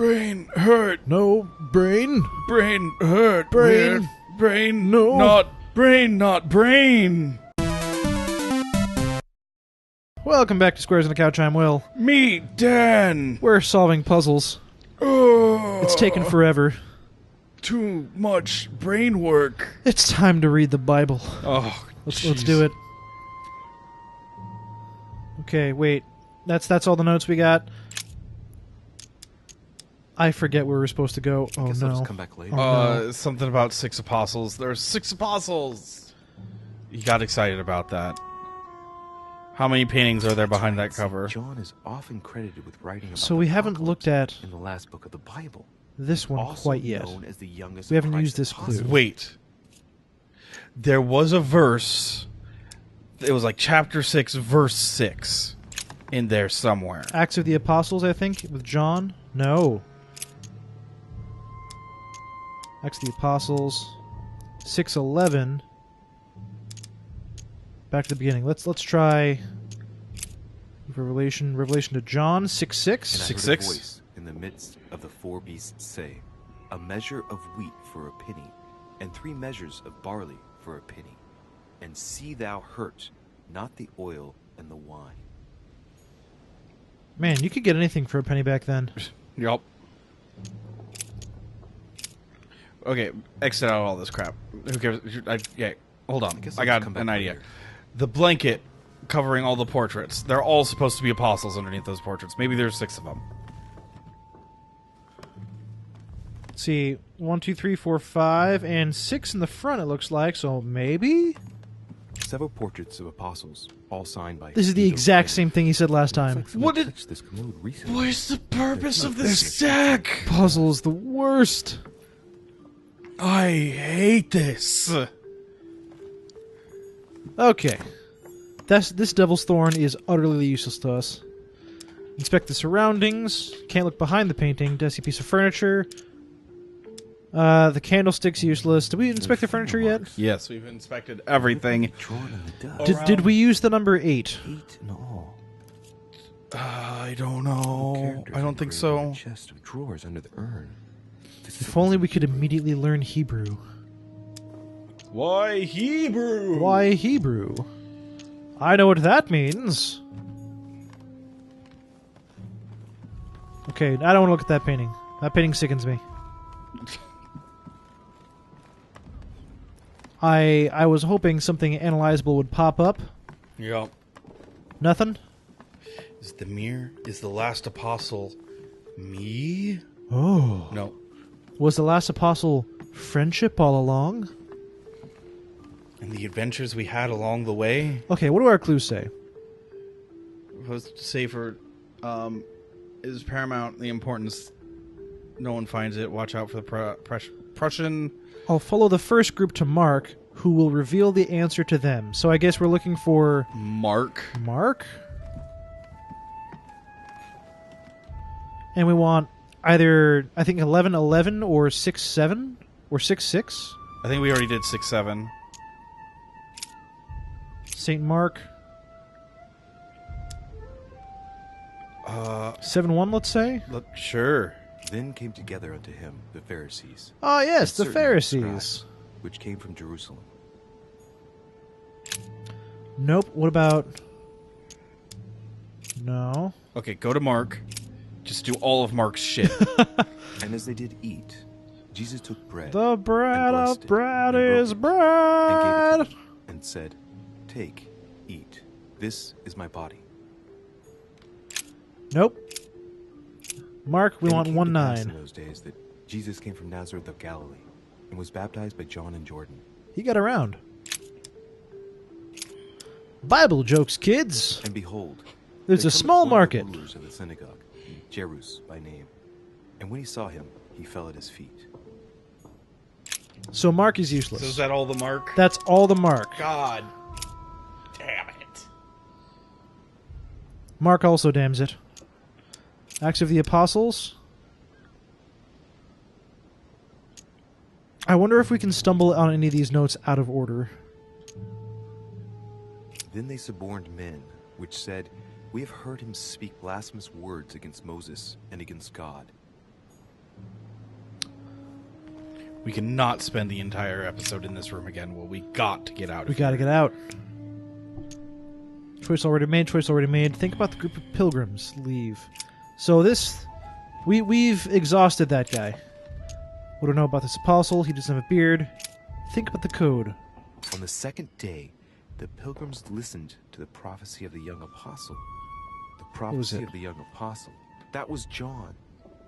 Brain hurt. No, brain. Brain hurt. Brain. Weird. Brain. No. Not brain. Not brain. Welcome back to Squares on the Couch. I'm Will. Me, Dan. We're solving puzzles. It's taken forever. Too much brain work. It's time to read the Bible. Oh, Let's do it. Okay, wait. That's all the notes we got. I forget where we're supposed to go. Oh Guess I'll no. just come back later. Oh, Something about 6 apostles. There's 6 apostles. You got excited about that. How many paintings are there behind that cover? John is often credited with writing about So the we haven't looked at in the last book of the Bible. this one Also quite yet. known as the youngest We haven't of used Christ's this clue. apostles. Wait. There was a verse. It was like chapter 6, verse 6 in there somewhere. Acts of the Apostles, I think, with John? No. Acts of the Apostles, 6:11. Back to the beginning. Let's try Revelation to John, 6:6. And I heard 6:6? a voice in the midst of the 4 beasts say, "A measure of wheat for a penny, and 3 measures of barley for a penny. And see thou hurt not the oil and the wine." Man, you could get anything for a penny back then. Yup. Okay, exit out all this crap. Who cares? Yeah, hold on. guess I I'll got come back an idea. later. The blanket covering all the portraits. They're all supposed to be apostles underneath those portraits. Maybe there's 6 of them. Let's see, 1, 2, 3, 4, 5, and 6 in the front, it looks like, so maybe? Several portraits of apostles, all signed by. This is the Guido exact Reni. same thing he said last Looks time. like someone What did- touched this commode recently. What is the purpose of There's this deck? Puzzle's the worst. I hate this. Okay. This Devil's Thorn is utterly useless to us. Inspect the surroundings. Can't look behind the painting. Dusty piece of furniture. The candlestick's useless. Did we inspect the furniture yet? Yes, we've inspected everything. Drawn in the dust. Did we use the number 8? 8 in all. I don't know. Characters I don't think engraved on so. a chest of drawers under the urn. If only we could immediately learn Hebrew. Why Hebrew? Why Hebrew? I know what that means. Okay, I don't want to look at that painting. That painting sickens me. I was hoping something analyzable would pop up. Yup. Nothing? Is the mirror? Is the last apostle me? Oh. No. Was the last apostle friendship all along? And the adventures we had along the way. Okay, what do our clues say? Supposed to say for, is paramount the importance. No one finds it. Watch out for the Prussian. I'll follow the first group to Mark, who will reveal the answer to them. So I guess we're looking for Mark. Mark? And we want either, I think, 11:11 or 6:7 or 6:6. I think we already did 6-7. St. Mark. 7:1, let's say. Sure. Then came together unto him the Pharisees, Ah, yes, the and certain Pharisees. scribes, which came from Jerusalem. Nope. What about... No. Okay, go to Mark. Just do all of Mark's shit. And as they did eat, Jesus took bread. The bread and of blessed it, bread and broke is it, and bread. gave it to them, and said, "Take, eat. This is my body." Nope. Mark, we And it want came to pass 1:9. in those days that Jesus came from Nazareth of Galilee, and was baptized by John in Jordan. He got around. Bible jokes, kids. And behold, There's there a cometh small one of the market. rulers of the synagogue, Jairus by name. And when he saw him, he fell at his feet. So Mark is So useless. is that all the Mark? That's all the Mark. God damn it. Mark also damns it. Acts of the Apostles. I wonder if we can stumble on any of these notes out of order. Then they suborned men, which said, "We have heard him speak blasphemous words against Moses and against God." We cannot spend the entire episode in this room again. Well, we got to get out We of gotta here. get out. Choice already made, choice already made. Think about the group of pilgrims. Leave. So this... We've exhausted that guy. What do I know about this apostle? He doesn't have a beard. Think about the code. On the second day, the pilgrims listened to the prophecy of the young apostle. The was prophecy it? of the young apostle. That was John.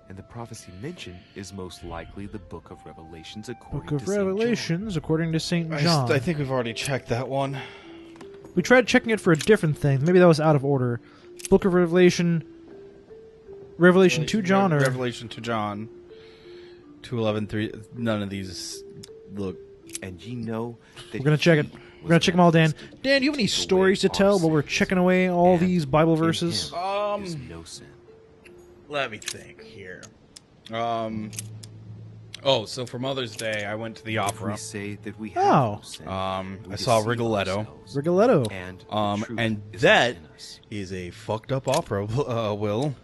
And the prophecy mentioned is most likely the book of Revelations according Book of to St. John. Revelations, according to St. John. I think we've already checked that one. We tried checking it for a different thing. Maybe that was out of order. Book of Revelation... Revelation 2 John, or... Revelation 2 John. 2:11:3. None of these look. And ye know that We're gonna check it. he We're gonna was check them all, Dan. manifested Dan, do you have any to take away stories to our tell while we're sins, checking away all and these Bible in verses? him is no sin. Let me think here. So for Mother's Day, I went to the If opera. we say that we have Oh. no sin, we I saw deceive Rigoletto. ourselves, Rigoletto. and the truth And is that not in us. is a fucked up opera, Will.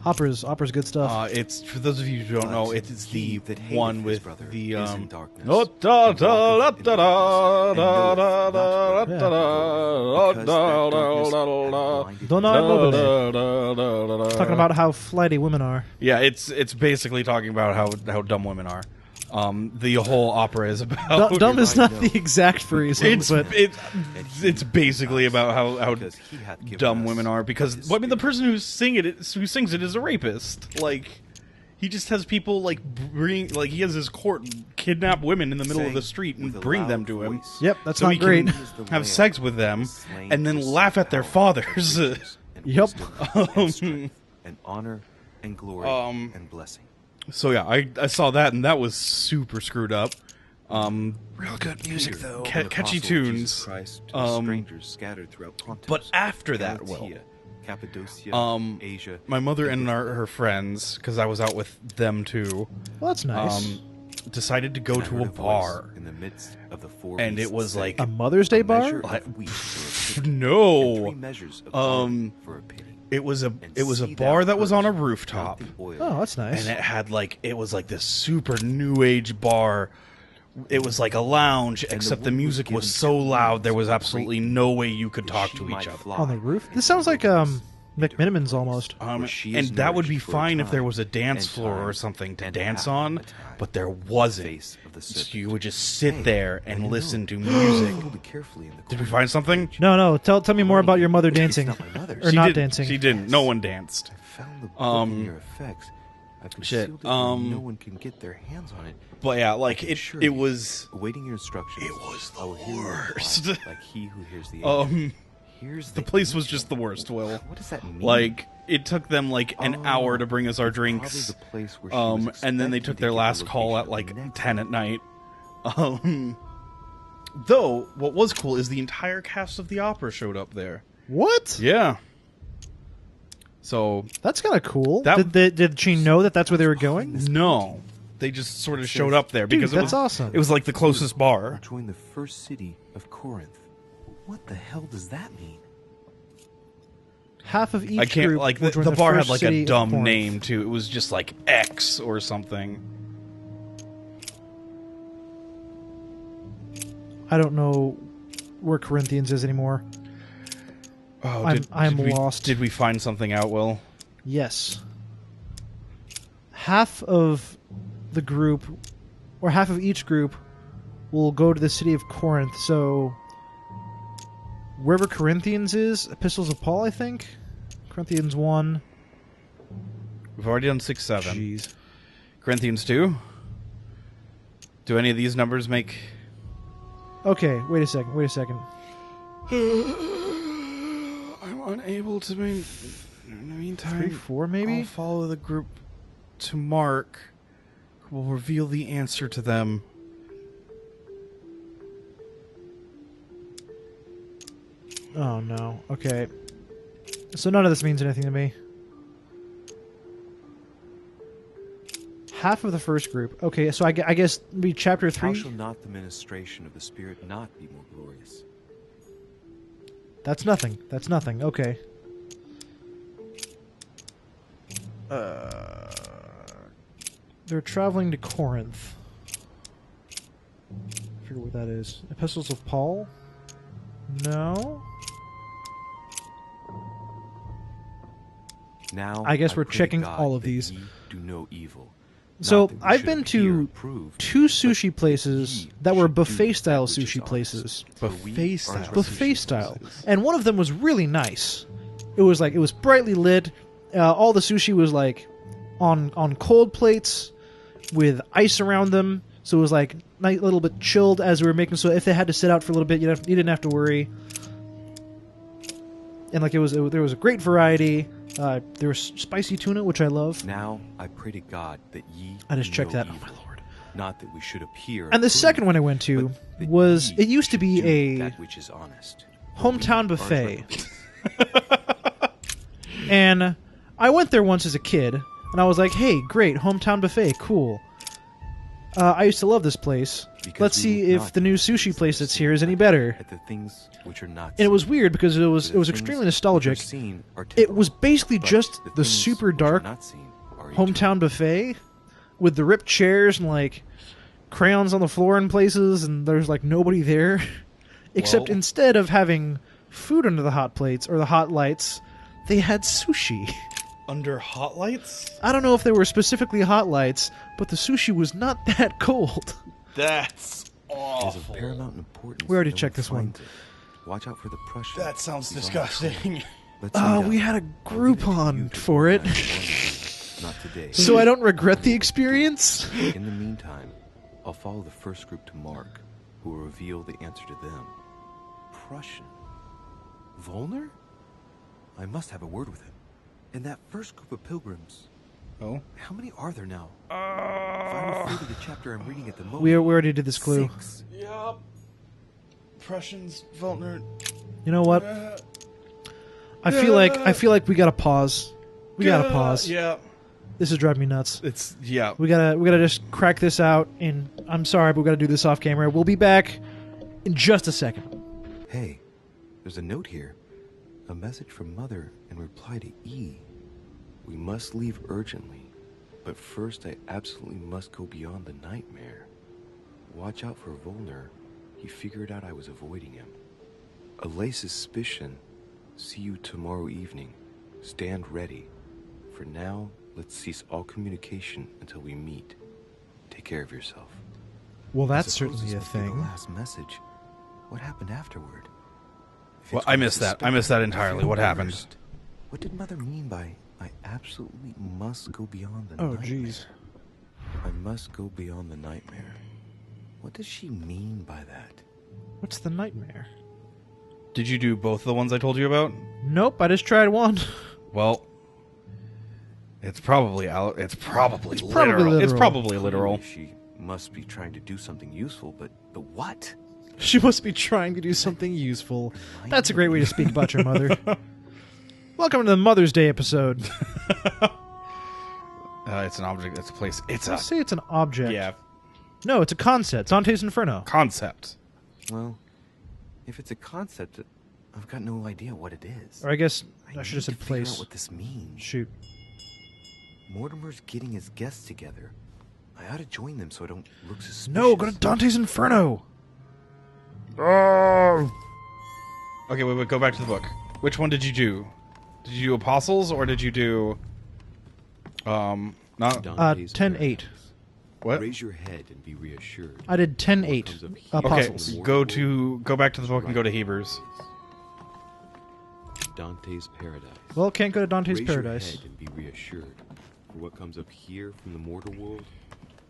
Opera's good stuff. It's, for those of you who don't know, it is he the that hateth one his with brother the, is in darkness, Oh, da, and da, walketh da, in da, darkness, da, and da, knoweth da, not da, what da, to do, because da, that darkness da, hath da, blinded Don't know his I'm moving eyes. it. Talking about how flighty women are. Yeah, it's basically talking about how dumb women are. The whole opera is about Dumb is not know. the exact phrasing, It's but it's basically about how Because he hath given dumb us women are. of Because his well, I mean, the Spirit. person who sings it is a rapist. Like, he just has people he has his court kidnap women in the middle of the Sang street and with a bring loud them to him. voice. yep, that's So not he great. can He is the have Lamb sex with them slain and then to laugh receive at their power and fathers. riches and Yep. wisdom and strength and honor and glory and blessing. So yeah, I saw that and that was super screwed up. Real good music Peter, though, an catchy apostle of Jesus tunes. Christ, to the Um, strangers scattered throughout Pontus, but after that, Galatia, Cappadocia, Asia, My mother and Bithynia. her friends, because I was out with them too, Well, that's nice. decided to go And I to heard a voice bar. in the midst of the four And beasts it was say, like A Mother's Day "A bar? measure Like, of wheat for a penny, and No, 3 measures of barley for a penny. it was a And see thou bar that was on a hurt rooftop, not the oil, Oh, that's nice. and it had it was like this super new age bar. It was like a lounge, except the wood was music was given so to loud there was great absolutely no way you could talk she to might each other. fly On the roof? into This sounds the like wilderness, McMiniman's into a almost. place where she And is that would be nourished for a fine if there time, was a dance and floor or time, something to and dance half on, a time. but there wasn't. Face of the So serpent. you would just sit Hey, there what and do you listen know? to music. Hold it carefully in the Did we corner. find something? No, tell me more about your mother It's dancing. not my mother. Or She not didn't. dancing. She didn't. No one danced. I found the book in your effects. I've Shit, concealed it where no one can get their hands on it. But yeah, like I can assure it you, was. awaiting your instructions. It was the I will hear your reply, worst. Like he who hears the angel. Here's The place was just the worst, Will. What does that mean? Like it took them like an hour to bring us our it's drinks. probably the place where she was And then they expecting took to their get the last call location at of like the next 10 at night. Though what was cool is the entire cast of the opera showed up there. What? Yeah. So That's kind of cool. That- Did she know that that's where they were going? no, they just sort of showed up there Dude, because that's it was awesome. It was like the closest bar. Join the first city of Corinth. What the hell does that mean? Half of each I can't group like will the join bar had first like city a of dumb Corinth. name too. It was just like X or something. I don't know where Corinthians is anymore. Oh, I'm we, lost. Did we find something out, Will? Yes. Half of the group, or half of each group, will go to the city of Corinth. So, wherever Corinthians is, Epistles of Paul, I think? Corinthians 1. We've already done 6, 7. Jeez. Corinthians 2. Do any of these numbers make? Okay, wait a second. I'm unable to make. In the meantime, 3, 4 maybe? I'll follow the group to Mark, who will reveal the answer to them. Oh no. Okay. So none of this means anything to me. Half of the first group. Okay, so I guess be chapter How 3. shall not the ministration of the Spirit not be more glorious? That's nothing. Okay. They're traveling to Corinth. forget what that is. Epistles of Paul? No. Now I guess we're pray to checking God all of that these. ye do no evil. So Not that we I've should been appear to approved, 2 but sushi that places ye that were should do buffet-style that which is sushi honest. places. For we Buffet are style. Buffet sushi style. places. And one of them was really nice. It was brightly lit. All the sushi was like on cold plates with ice around them. So it was like a little bit chilled as we were making. So if they had to sit out for a little bit, you didn't have to worry. And like there was a great variety. There was spicy tuna, which I love. Now I pray to God that ye I just do checked no that. Oh evil. my lord. Not that we should appear And the approved, second one I went to but that was ye it used to should be do a that which is honest. hometown For we are buffet. truth. And I went there once as a kid, and I was like, hey, great, hometown buffet, cool. I used to love this place. Because Let's we see look if not the new at the sushi things place that are that's seen, here is any but better. At the things which are not And it was seen. weird because it was For the extremely things nostalgic. which are seen are It temporal, was basically but just the things super which are dark not seen are eternal. hometown buffet with the ripped chairs and like crayons on the floor in places, and there's like nobody there. Except Whoa. instead of having food under the hot plates or the hot lights, they had sushi. Under hot lights? I don't know if they were specifically hot lights, but the sushi was not that cold. That's It is awful. of paramount importance. We already that checked this one. finds it. Watch out for the Prussians. That sounds He's on disgusting. Let's Oh, meet we up. had a I'll leave it to Groupon you to for it. organize one. Not today. So I don't regret the experience? In the meantime, I'll follow the first group to Mark, who will reveal the answer to them. Prussian. Volner? I must have a word with him. And that first group of pilgrims, Oh? how many are there now? If I refer to the chapter I'm reading at the moment, We already did this clue. 6. Yep. Prussians, Voltner. You know what? I feel like we gotta pause. We gotta pause. Yeah. This is driving me nuts. It's, yeah. We gotta just crack this out. And I'm sorry, but we gotta do this off camera. We'll be back in just a second. Hey, there's a note here. A message from Mother in reply to E. We must leave urgently, but first I absolutely must go beyond the nightmare. Watch out for Volner. He figured out I was avoiding him. Allay suspicion. See you tomorrow evening. Stand ready. For now, let's cease all communication until we meet. Take care of yourself. Well, I that's suppose certainly a this must be the thing. last message. What happened afterward? If Well, it's I what missed that. I suspect, missed that I entirely. feel What the happened? worst. What did Mother mean by I absolutely must go beyond the Oh, nightmare? jeez. I must go beyond the nightmare. What does she mean by that? What's the nightmare? Did you do both of the ones I told you about? Nope, I just tried one. Well, it's probably out. It's probably probably literal. It's literal. probably literal. Clearly she must be trying to do something useful, but what? She must be trying to do something useful. That's a great way to speak about your mother. Welcome to the Mother's Day episode. It's an object. It's a place. It's a Let's say it's an object. yeah No, it's a concept. Dante's Inferno. concept. Well, if it's a concept, I've got no idea what it is. Or I guess I need should have to said figure out place. what this means. Shoot. Mortimer's getting his guests together. I ought to join them so I don't look suspicious. No, go to Dante's Inferno. Oh. Okay, wait. Go back to the book. Which one did you do? Did you do Apostles or did you do? Not Dante's 10-8. Paradise. what? Raise your head and be reassured. I did 10-8. Comes of heat. Apostles. Okay, go back to the book and go to Hebrews. Dante's Paradise. Well, can't go to Dante's Raise Paradise. your head and be reassured. For what comes up here from the mortal world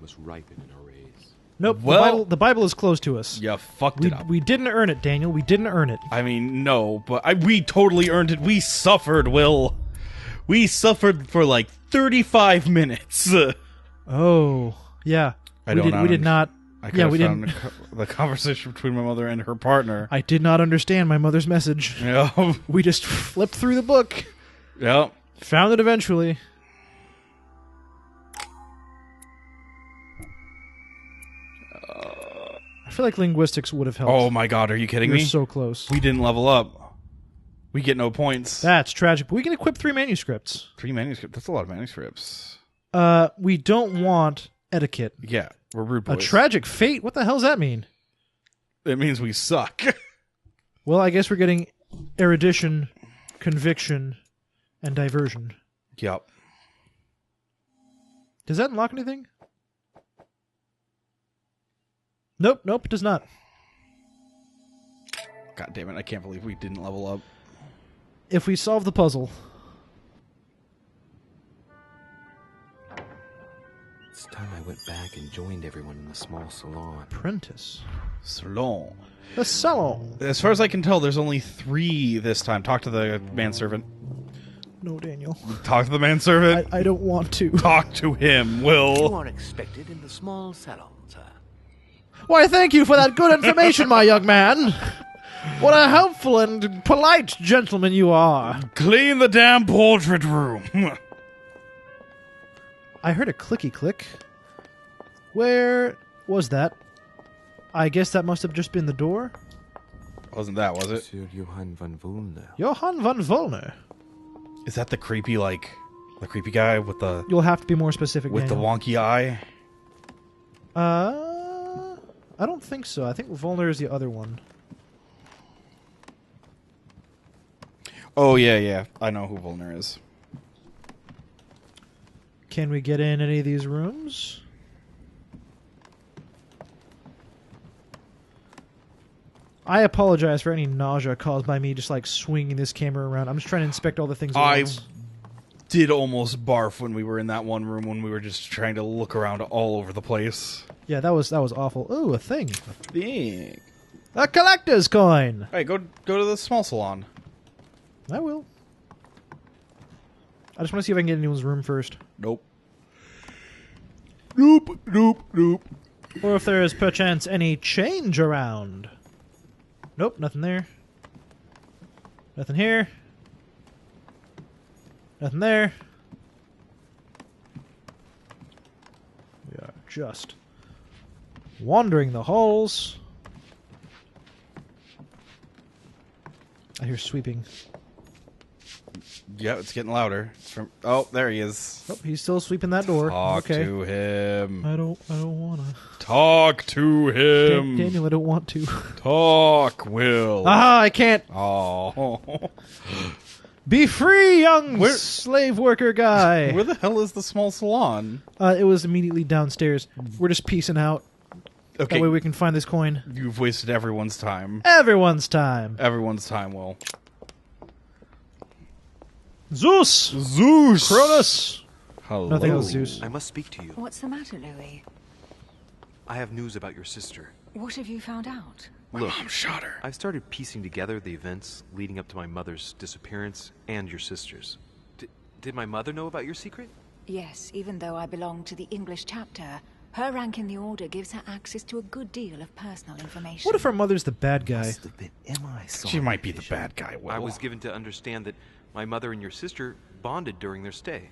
must ripen in our rays. Nope. Well- the Bible is closed to us. You fucked it up. We didn't earn it, Daniel. We didn't earn it. I mean, no, but we totally earned it. We suffered, Will. We suffered for like 35 minutes. Oh, yeah. I we don't did not. I could Yeah, have we found didn't. the conversation between my mother and her partner. I did not understand my mother's message. Yeah. We just flipped through the book, Yeah. found it eventually. I feel like linguistics would have helped. Oh my god, are you kidding You're me? so close. We didn't level up. We get no points. That's tragic. But we can equip 3 manuscripts. 3 manuscripts. That's a lot of manuscripts. We don't want etiquette. Yeah, we're rude A boys. tragic fate? What the hell does that mean? it means we suck. Well, I guess we're getting erudition, conviction, and diversion. Yep. Does that unlock anything? Nope, it does not. God damn it, I can't believe we didn't level up. If we solve the puzzle... It's time I went back and joined everyone in the small salon. Apprentice. Salon. The salon. As far as I can tell, there's only 3 this time. Talk to the manservant. No, Daniel. Talk to the manservant. I don't want to. Talk to him, Will. You are expected in the small salon, sir. Why, thank you for that good information, my young man. What a helpful and polite gentleman you are. Clean the damn portrait room. I heard a clicky click. Where was that? I guess that must have just been the door. Wasn't that, was it? Monsieur Johann von Wollner. Johann von Wollner. Is that the creepy, the creepy guy with the You'll have to be more specific, the Daniel. wonky eye? I don't think so. I think Wollner is the other one. Oh, yeah. I know who Wollner is. Can we get in any of these rooms? I apologize for any nausea caused by me just swinging this camera around. I'm just trying to inspect all the things at once. Did almost barf when we were in that one room when we were just trying to look around all over the place. Yeah, that was awful. Ooh, a thing. Thing. A collector's coin. Hey, go to the small salon. I will. I just want to see if I can get in anyone's room first. Nope. Or if there is perchance any change around. Nope, nothing there. Nothing here. Nothing there. We are just wandering the halls. I hear sweeping. Yeah, it's getting louder. It's from. Oh, there he is. Oh, he's still sweeping that door. Talk okay. to him. I don't wanna. Talk to him. Daniel, I don't want to. Talk, Will. Ah, I can't. Oh. Be free, young slave worker guy. Where the hell is the small salon? It was immediately downstairs. We're just peacing out. Okay. That way we can find this coin. You've wasted everyone's time. Everyone's time. Everyone's time, Will. Zeus! Zeus! Cronus! Hello. Nothing else, Zeus. I must speak to you. What's the matter, Louis? I have news about your sister. What have you found out? My mom shot her. I've started piecing together the events leading up to my mother's disappearance and your sister's. Did my mother know about your secret? Yes, even though I belong to the English chapter, her rank in the Order gives her access to a good deal of personal information. What if our mother's the bad guy? Must have been MI She might be the bad guy, Will. I was given to understand that my mother and your sister bonded during their stay.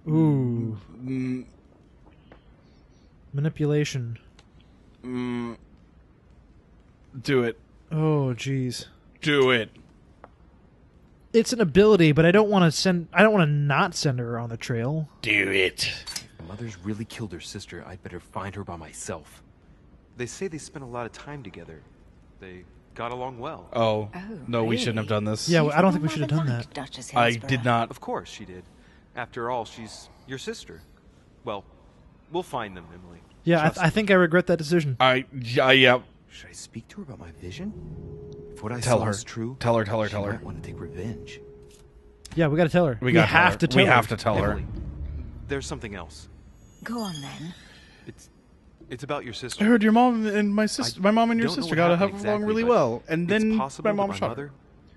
Ooh. Manipulation. Do it. Oh, jeez. Do it. It's an ability, but I don't want to not send her on the trail. Do it. If mother's really killed her sister, I'd better find her by myself. They say they spent a lot of time together. They got along well. Oh. No, we shouldn't have done this. Yeah, I don't think we should have done that. Duchess I Hillsborough. did not. Of course she did. After all, she's your sister. Well, we'll find them, Emily. Yeah, I think I regret that decision. Yeah. Should I speak to her about my vision? If what I Tell saw her. is true, Tell her. she might want to take revenge. Yeah, we got to tell her. We have to tell her. We have to tell her. Emily, there's something else. Go on then. It's about your I sister. heard your mom and my sister. My mom and your don't know sister what got happened along exactly, really but well, and it's then possible my mom that shot mother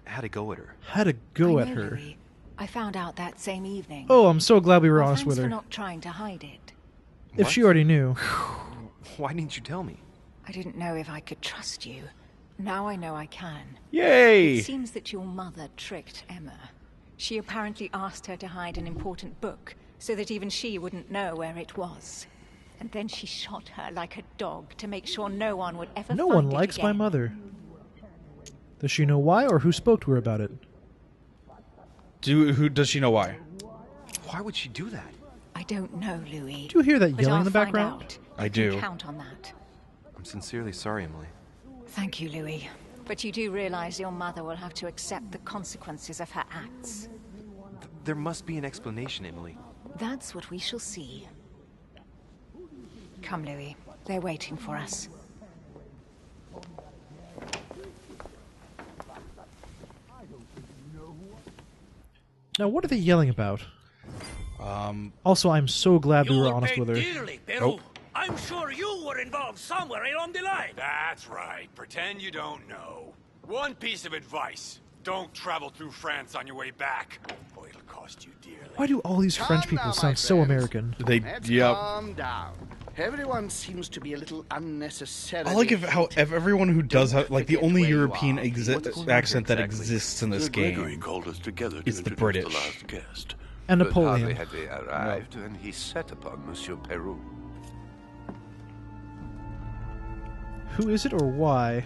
her. had a go at her. How to go I at know, her. Louis. I found out that same evening. Oh, I'm so glad we were Well, honest with thanks her. for not trying to hide it. If What? she already knew. Why didn't you tell me? I didn't know if I could trust you. Now I know I can. Yay! It seems that your mother tricked Emma. She apparently asked her to hide an important book so that even she wouldn't know where it was. And then she shot her like a dog to make sure no one would ever No find one it likes my again. mother. Does she know why, or who spoke to her about it? Who does she know why? Why would she do that? I don't know, Louis. Do you hear that But yelling I'll in the find background? out. I You can do. count on that. I'm sincerely sorry, Emily. Thank you, Louis. But you do realize your mother will have to accept the consequences of her acts. There must be an explanation, Emily. That's what we shall see. Come, Louis. They're waiting for us. Now, what are they yelling about? Also, I'm so glad we were honest with her. Dearly, Peru. Nope. I'm sure you were involved somewhere along the line. That's right. Pretend you don't know. One piece of advice. Don't travel through France on your way back, or it'll cost you dearly. Why do all these French people sound so American? Let's calm down. Everyone seems to be a little unnecessarily... I like if everyone who does have, like, the Forget only where you European are. accent that exactly? exists in this Gregory game. called us together to It's the introduce British. the last guest. And But hardly Napoleon. had they arrived, and he set upon Monsieur Peru. Who is it or why?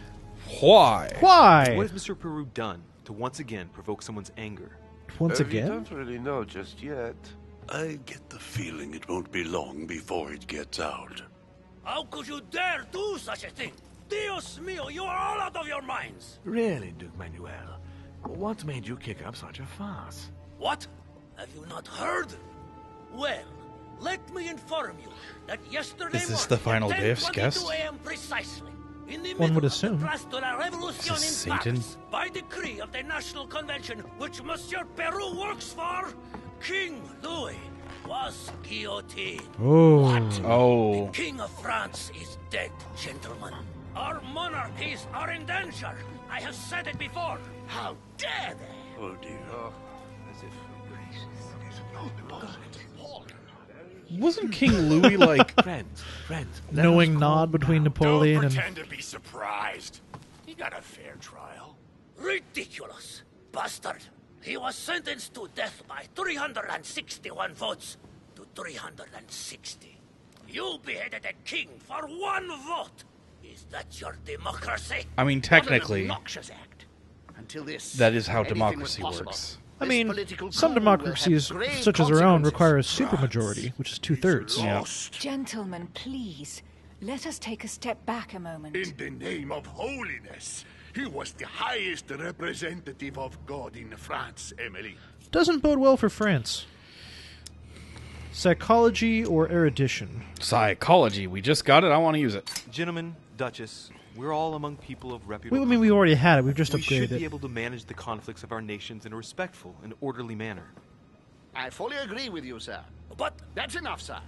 Why? Why? What has Mr. Peru done to once again provoke someone's anger? Once We again? don't really know just yet. I get the feeling it won't be long before it gets out. How could you dare do such a thing? Dios mío, you are all out of your minds. Really, Duke Manuel? What made you kick up such a fuss? What? Have you not heard? Well, let me inform you that yesterday Is this morning, the final at day of 10:22 guest? a.m. precisely, in the One would middle assume. of the Place de la Revolution in Satan? Paris, by decree of the National Convention, which Monsieur Peru works for, King Louis was guillotined. Oh. Oh. The King of France is dead, gentlemen. Our monarchies are in danger. I have said it before. How dare they? Oh dear. As if... Wasn't King Louis like... Friends, let us Knowing calm nod between down. Napoleon Don't and... pretend to be surprised. He got a fair trial. Ridiculous. Bastard. He was sentenced to death by 361 votes to 360. You beheaded a king for one vote. Is that your democracy? I mean, technically, What an obnoxious act. Until this, that is how anything democracy was possible. works. I This mean, political some coup will have democracies, grave such as our own, consequences. require a supermajority, which is 2/3. Yeah. Gentlemen, please. Let us take a step back a moment. In the name of holiness, he was the highest representative of God in France, Emily. Doesn't bode well for France. Psychology or erudition? Psychology. We just got it. I want to use it. Gentlemen, Duchess, we're all among people of We, reputable... I mean, we already had it. We've just We should upgraded be it. able to manage the conflicts of our nations in a respectful and orderly manner. I fully agree with you, sir. But That's enough, sir.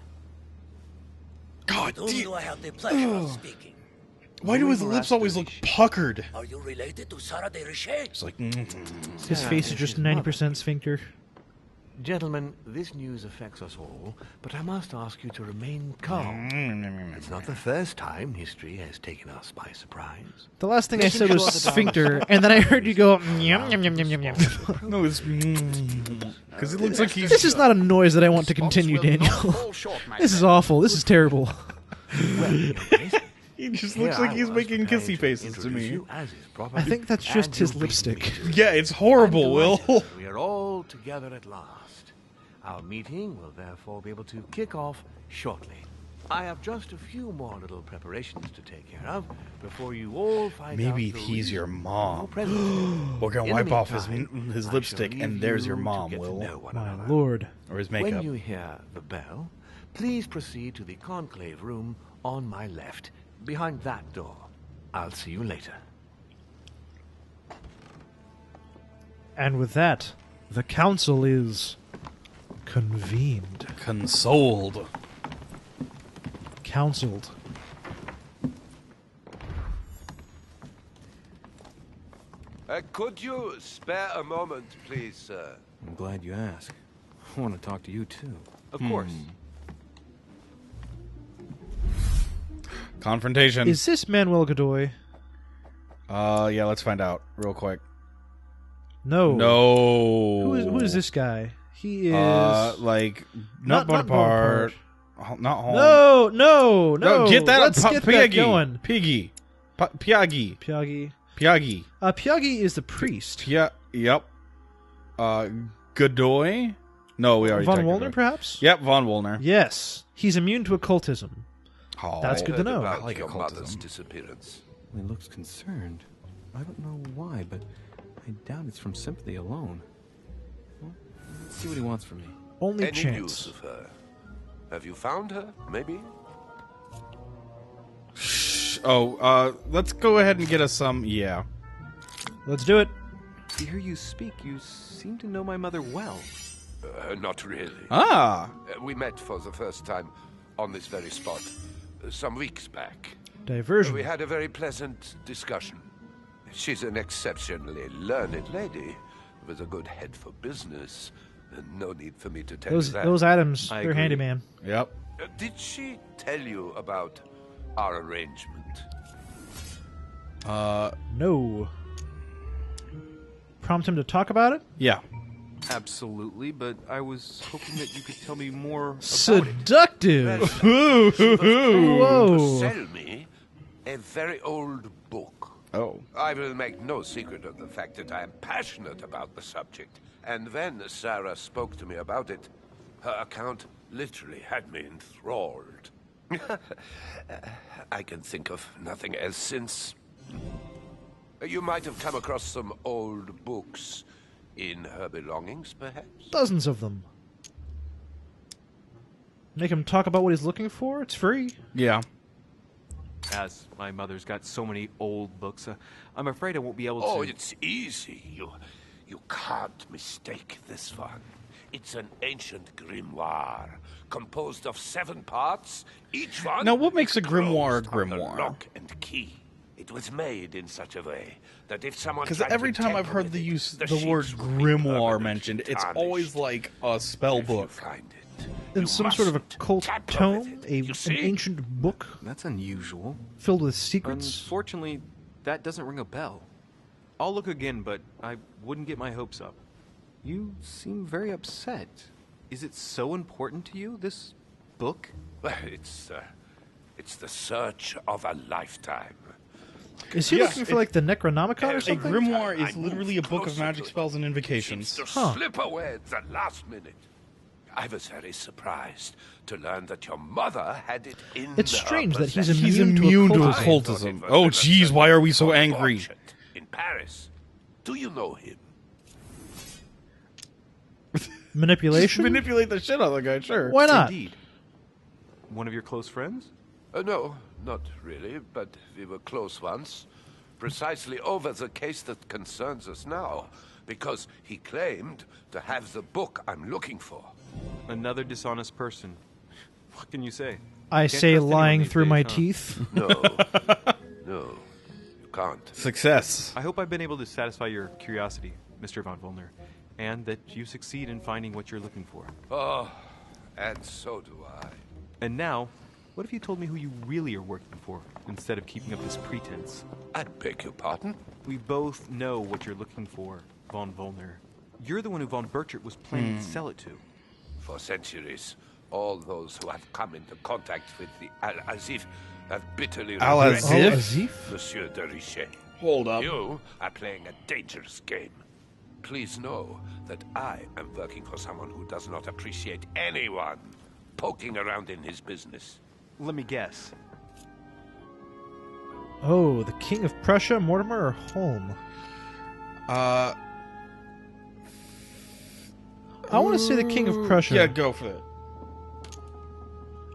God, whom do I have the pleasure of speaking? why do his lips always look puckered? Are you related to Sarah de Richet? It's like... His face is just 90% sphincter. Gentlemen, this news affects us all, but I must ask you to remain calm. It's not the first time history has taken us by surprise. The last thing I Making said was sure that our sphincter, and then I heard you go, yum, yum, yum, yum, yum, yum. No, it's... Because it looks like he's... This is not a noise that I want to continue, Response will not Daniel. fall short, my This is friend. awful. This is terrible. Well, Your Grace, He just here looks like I he's was making preparing kissy to faces to introduce me. you as is proper, I think that's just and his you beat me lipstick. to it. Yeah, it's horrible, I'm Will. delighted that we are all together at last. Our meeting will therefore be able to kick off shortly. I have just a few more little preparations to take care of before you all find out Maybe the he's your reason mom. for your presence. We're gonna In the wipe off his meantime, I shall lipstick, leave and there's you your to mom, get to Will. know one My another. lord. Or his When makeup. you hear the bell, please proceed to the conclave room on my left, behind that door. I'll see you later. And with that, the council is convened. Consoled. Counseled. Could you spare a moment, please, sir? I'm glad you asked. I want to talk to you, too. Of course. Confrontation. Is this Manuel Godoy? Yeah, let's find out real quick. No. No. Who is this guy? He is... like, not Bonaparte. Not Holmes. No. Get that Let's up. get that Piaggi. going. Piggy. Piaggi. Pyagi. Piaggi. Pyagi is the priest. Yep. Godoy? No, we already Von checked Wollner, Godoy. perhaps? Yep, Von Wollner. Yes. He's immune to occultism. Oh, That's good to know. About I like your occultism. mother's disappearance. He looks concerned. I don't know why, but I doubt it's from sympathy alone. Well, let's see what he wants from me. Only Any chance. news of her? Have you found her, maybe? Let's go ahead and get us some. Yeah. Let's do it. To hear you speak, you seem to know my mother well. Not really. Ah. We met for the first time on this very spot some weeks back. Diversion. We had a very pleasant discussion. She's an exceptionally learned lady with a good head for business. No need for me to tell you that. Those items, I they're agree. handyman. Yep. Did she tell you about our arrangement? No. Prompt him to talk about it? Yeah. Absolutely, but I was hoping that you could tell me more about it. Seductive. To Whoa. sell me a very old book. Oh. I will make no secret of the fact that I am passionate about the subject. And when Sarah spoke to me about it, her account literally had me enthralled. I can think of nothing else since. You might have come across some old books in her belongings, perhaps? Dozens of them. Make him talk about what he's looking for? It's free. Yeah. As my mother's got so many old books, I'm afraid I won't be able to... Oh, it's easy. You can't mistake this one. It's an ancient grimoire, composed of 7 parts, each one... Now, what makes a grimoire a enclosed under grimoire? lock and key. It was made in such a way that if someone Because tried every to time I've tamper heard with it, the word sheets would be grimoire permanently mentioned, it's tarnished. always like a spell If you book. find it, In you some sort of mustn't occult tamper with tome, it. an You see? ancient book That's unusual. filled with secrets. Unfortunately, that doesn't ring a bell. I'll look again, but I wouldn't get my hopes up. You seem very upset. Is it so important to you, this book? Well, it's the search of a lifetime. Is he Yeah, looking for like the Necronomicon or A something? grimoire I is literally a moved book of closer magic to it. spells and It invocations. seems to Huh. slip away at the last minute. I was very surprised to learn that your mother had it in It's her strange that he's possession. He's immune immune to to I thought occultism. it was Oh, an jeez, why are we so ascendant angry? portrait in Paris. Do you know him? Manipulation? Manipulate the shit out of the guy, sure. Why not? Indeed. One of your close friends? No, not really, but we were close once. Precisely over the case that concerns us now, because he claimed to have the book I'm looking for. Another dishonest person. What can you say? I Can't say trust anyone lying these through days, my huh? teeth. No, no, you can't. Success. I hope I've been able to satisfy your curiosity, Mr. Von Volner, and that you succeed in finding what you're looking for. Oh, and so do I. And now, what if you told me who you really are working for, instead of keeping up this pretense? I beg your pardon? We both know what you're looking for, Von Volner. You're the one who Von Burchert was planning to sell it to. For centuries, all those who have come into contact with the Al-Azif have bitterly Al-Azif? regretted Al-Azif? Monsieur de Richet. Hold up. You are playing a dangerous game. Please know that I am working for someone who does not appreciate anyone poking around in his business. Let me guess. Oh, the King of Prussia, Mortimer, or Holm? Uh, I want to say the King of Prussia. yeah, go for it.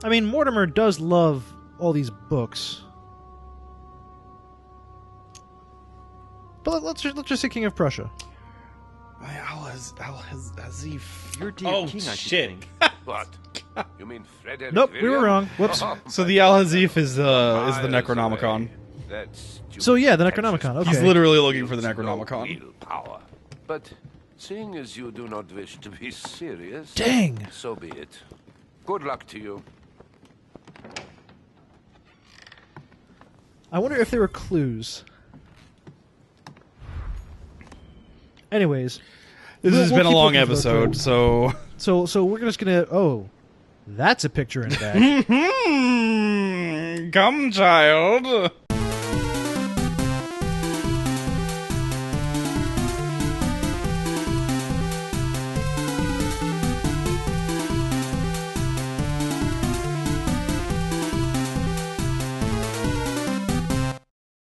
I mean, Mortimer does love all these books. But let's just say King of Prussia. Al-Azif. You're dear Oh, king, I should shit. think. What? You mean Frederick Nope, we were William? wrong. Whoops. Oh, So the Al-Azif is the miles Necronomicon. away. That's So yeah, the Texas. Necronomicon. Okay. He's literally looking for the Use no Necronomicon. real power. But seeing as you do not wish to be serious, Dang. so be it. Good luck to you. I wonder if there were clues. Anyways, This has we'll been a keep long looking for the episode, clue. so... So we're just gonna. Oh, that's a picture in a bag. Come, child.